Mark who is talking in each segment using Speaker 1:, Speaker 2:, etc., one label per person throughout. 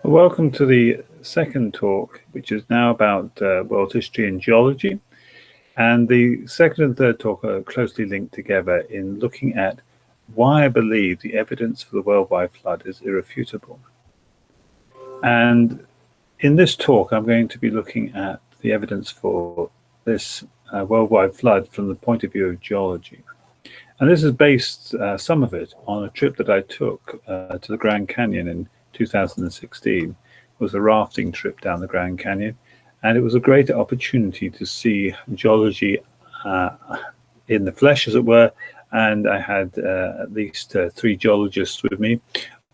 Speaker 1: Welcome to the second talk, which is now about world history and geology. And the second and third talk are closely linked together in looking at why I believe the evidence for the worldwide flood is irrefutable. And in this talk, I'm going to be looking at the evidence for this worldwide flood from the point of view of geology. And this is based, some of it, on a trip that I took to the Grand Canyon in 2016. It was a rafting trip down the Grand Canyon, and it was a great opportunity to see geology in the flesh, as it were. And I had at least 3 geologists with me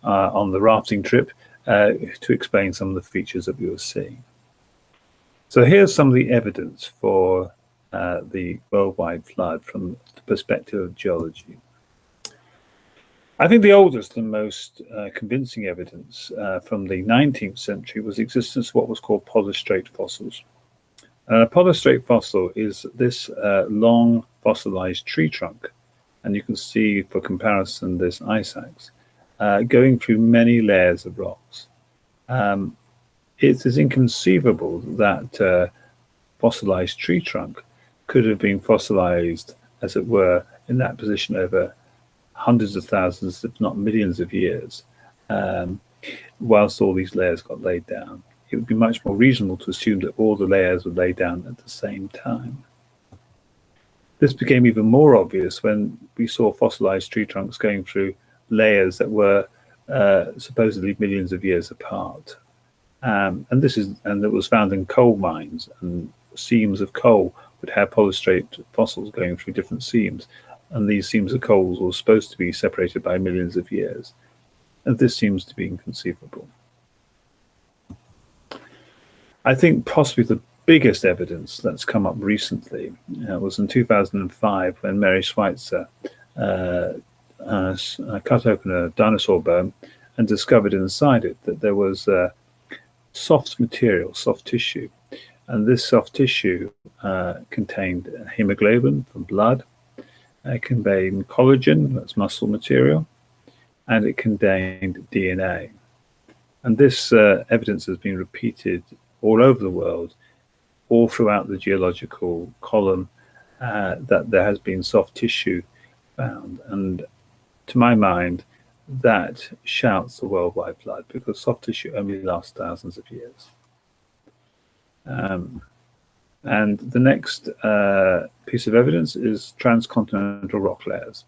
Speaker 1: on the rafting trip to explain some of the features that we were seeing. So here's some of the evidence for the worldwide flood from the perspective of geology. I think the oldest and most convincing evidence from the 19th century was the existence of what was called polystrate fossils. A polystrate fossil is this long fossilized tree trunk, and you can see for comparison this ice axe going through many layers of rocks. It is inconceivable that fossilized tree trunk could have been fossilized, as it were, in that position over hundreds of thousands, if not millions of years, whilst all these layers got laid down. It would be much more reasonable to assume that all the layers were laid down at the same time. This became even more obvious when we saw fossilized tree trunks going through layers that were supposedly millions of years apart. And it was found in coal mines, and seams of coal would have polystrate fossils going through different seams. And these seams of coal were supposed to be separated by millions of years. And this seems to be inconceivable. I think possibly the biggest evidence that's come up recently was in 2005 when Mary Schweitzer cut open a dinosaur bone and discovered inside it that there was soft material, soft tissue. And this soft tissue contained hemoglobin from blood. It contained collagen, that's muscle material, and it contained DNA. And this evidence has been repeated all over the world, all throughout the geological column, that there has been soft tissue found. And to my mind, that shouts the worldwide flood, because soft tissue only lasts thousands of years. And the next piece of evidence is transcontinental rock layers.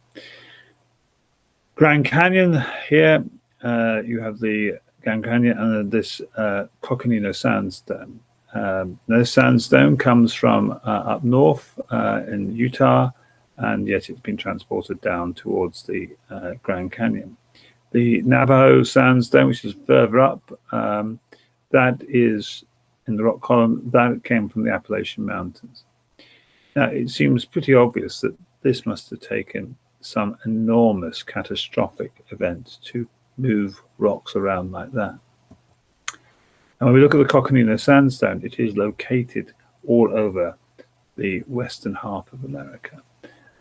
Speaker 1: Grand Canyon, here you have the Grand Canyon and this Coconino sandstone. This sandstone comes from up north in Utah, and yet it's been transported down towards the Grand Canyon. The Navajo sandstone, which is further up, that is in the rock column, that came from the Appalachian Mountains. Now, it seems pretty obvious that this must have taken some enormous catastrophic event to move rocks around like that. And when we look at the Coconino sandstone, it is located all over the western half of America.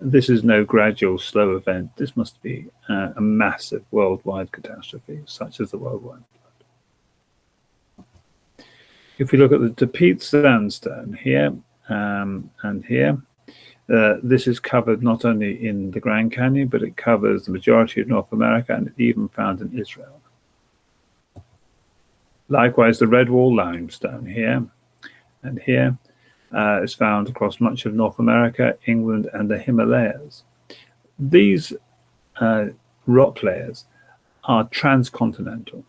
Speaker 1: This is no gradual, slow event. This must be a massive worldwide catastrophe, such as the worldwide. If we look at the Tapeats sandstone here and here, this is covered not only in the Grand Canyon, but it covers the majority of North America, and it's even found in Israel. Likewise, the Red Wall limestone here and here is found across much of North America, England, and the Himalayas. These rock layers are transcontinental.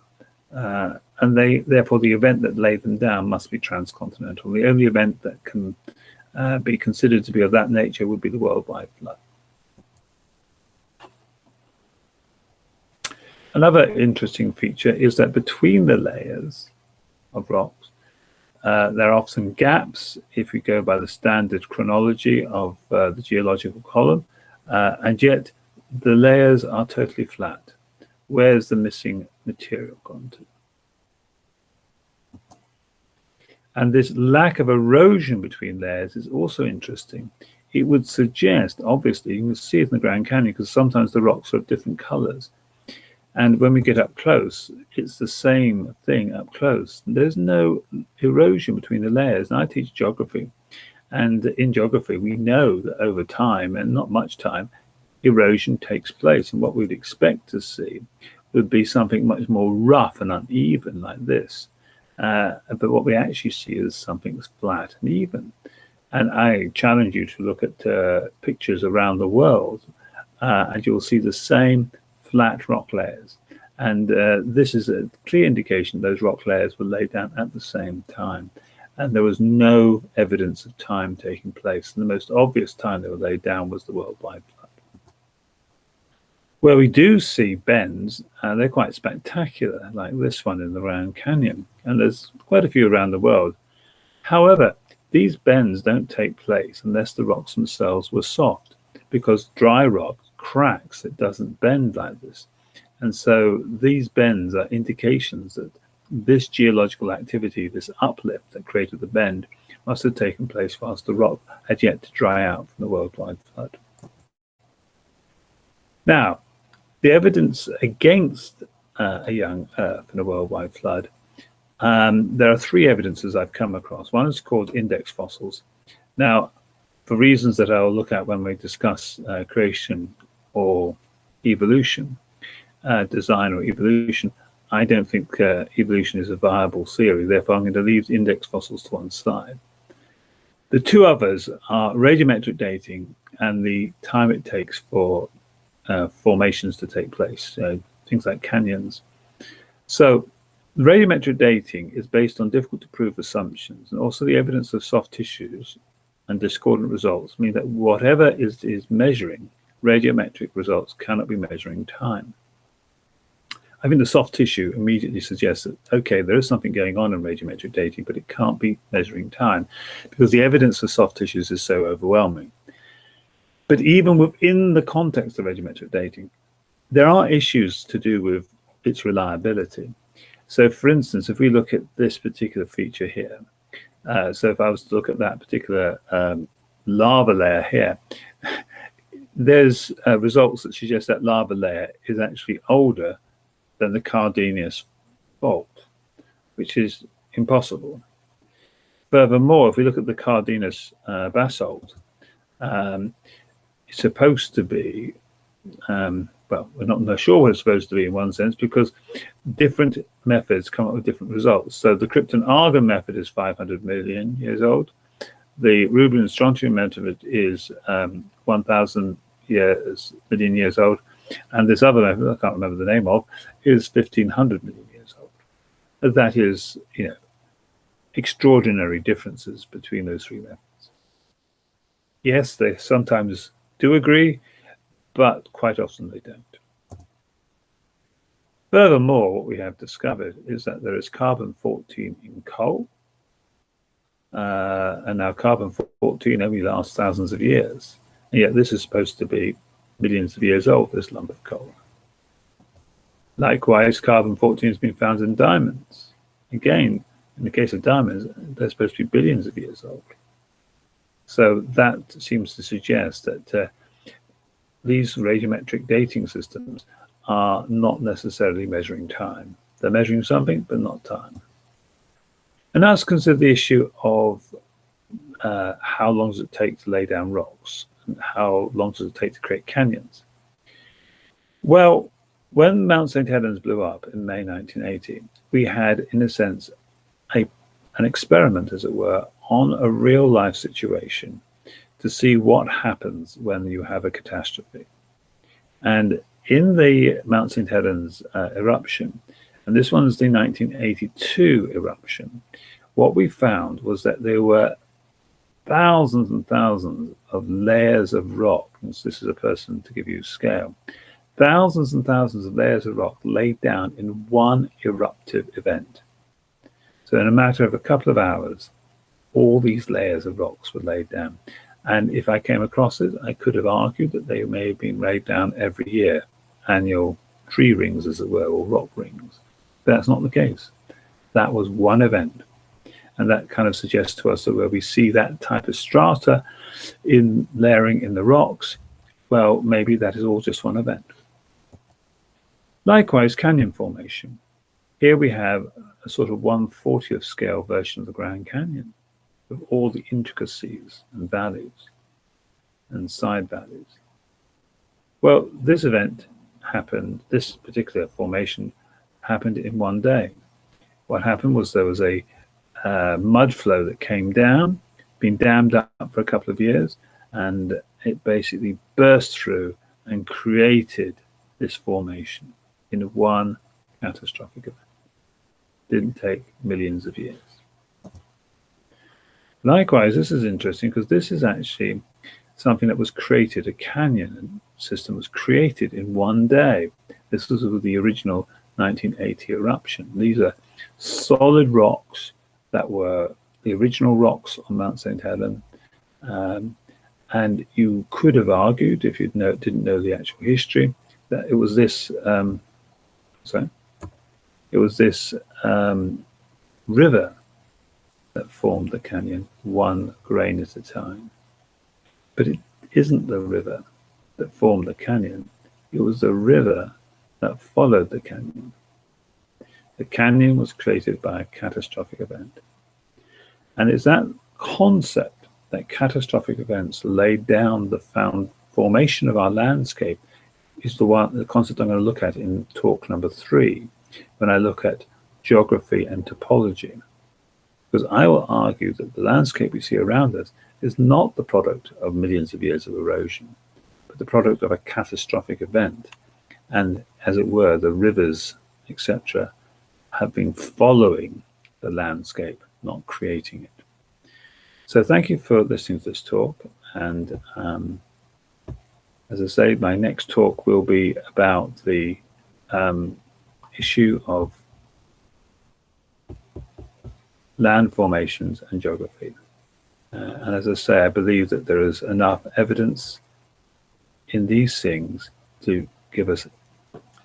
Speaker 1: And therefore, the event that laid them down must be transcontinental. The only event that can be considered to be of that nature would be the worldwide flood. Another interesting feature is that between the layers of rocks, there are often gaps if we go by the standard chronology of the geological column, and yet the layers are totally flat. Where's the missing material gone to? And this lack of erosion between layers is also interesting. It would suggest, obviously, you can see it in the Grand Canyon because sometimes the rocks are of different colors. And when we get up close, it's the same thing up close. There's no erosion between the layers. And I teach geography. And in geography, we know that over time, and not much time, erosion takes place. And what we'd expect to see would be something much more rough and uneven like this. But what we actually see is something that's flat and even. And I challenge you to look at pictures around the world, and you'll see the same flat rock layers. And this is a clear indication those rock layers were laid down at the same time. And there was no evidence of time taking place. And the most obvious time they were laid down was the worldwide flood. Where we do see bends, they're quite spectacular, like this one in the Grand Canyon. And there's quite a few around the world. However, these bends don't take place unless the rocks themselves were soft, because dry rock cracks, it doesn't bend like this. And so these bends are indications that this geological activity, this uplift that created the bend, must have taken place whilst the rock had yet to dry out from the worldwide flood. Now, the evidence against a young Earth in a worldwide flood, there are three evidences I've come across. One is called index fossils. Now, for reasons that I'll look at when we discuss creation or evolution, design or evolution, I don't think evolution is a viable theory. Therefore, I'm going to leave index fossils to one side. The two others are radiometric dating and the time it takes for formations to take place, things like canyons. So radiometric dating is based on difficult to prove assumptions, and also the evidence of soft tissues and discordant results mean that whatever is measuring radiometric results cannot be measuring time. I think the soft tissue immediately suggests that, okay, there is something going on in radiometric dating, but it can't be measuring time because the evidence for soft tissues is so overwhelming. But even within the context of radiometric dating, there are issues to do with its reliability. So, for instance, if we look at this particular feature here, so if I was to look at that particular lava layer here, there's results that suggest that lava layer is actually older than the Cardenas fault, which is impossible. Furthermore, if we look at the Cardenas basalt, it's supposed to be, well, we're not sure what it's supposed to be in one sense, because different methods come up with different results. So the krypton-argon method is 500 million years old. The ruby and strontium method is 1,000 million years old. And this other method, I can't remember the name of, is 1,500 million years old. That is, extraordinary differences between those three methods. Yes, they sometimes do agree, but quite often they don't. Furthermore, what we have discovered is that there is carbon-14 in coal, and now carbon-14 only lasts thousands of years, and yet this is supposed to be millions of years old, this lump of coal. Likewise, carbon-14 has been found in diamonds. Again, in the case of diamonds, they're supposed to be billions of years old. So that seems to suggest that these radiometric dating systems are not necessarily measuring time. They're measuring something, but not time. And now let's consider the issue of how long does it take to lay down rocks? And how long does it take to create canyons? Well, when Mount St. Helens blew up in May 1980, we had, in a sense, an experiment, as it were, on a real-life situation to see what happens when you have a catastrophe. And in the Mount St. Helens eruption, and this one's the 1982 eruption, what we found was that there were thousands and thousands of layers of rock. And so this is a person to give you a scale. Thousands and thousands of layers of rock laid down in one eruptive event. So in a matter of a couple of hours, all these layers of rocks were laid down. And if I came across it, I could have argued that they may have been laid down every year, annual tree rings, as it were, or rock rings. But that's not the case. That was one event. And that kind of suggests to us that where we see that type of strata in layering in the rocks, well, maybe that is all just one event. Likewise, canyon formation. Here we have a sort of 1/40th scale version of the Grand Canyon, with all the intricacies and valleys and side valleys. Well, this event happened, this particular formation happened in one day. What happened was there was a mud flow that came down, been dammed up for a couple of years, and it basically burst through and created this formation in one catastrophic event. Didn't take millions of years. Likewise, this is interesting because this is actually something that was created, a canyon system was created in one day. This was with the original 1980 eruption. These are solid rocks that were the original rocks on Mount St. Helens. And you could have argued, if you didn't know the actual history, that it was this river that formed the canyon, one grain at a time. But it isn't the river that formed the canyon. It was the river that followed the canyon. The canyon was created by a catastrophic event. And it's that concept that catastrophic events laid down the formation of our landscape is the concept I'm going to look at in talk number 3, when I look at geography and topology. Because I will argue that the landscape we see around us is not the product of millions of years of erosion, but the product of a catastrophic event. And as it were, the rivers, etc., have been following the landscape, not creating it. So thank you for listening to this talk. And as I say, my next talk will be about the issue of land formations and geography. And as I say, I believe that there is enough evidence in these things to give us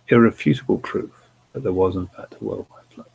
Speaker 1: irrefutable proof that there was in fact a worldwide flood.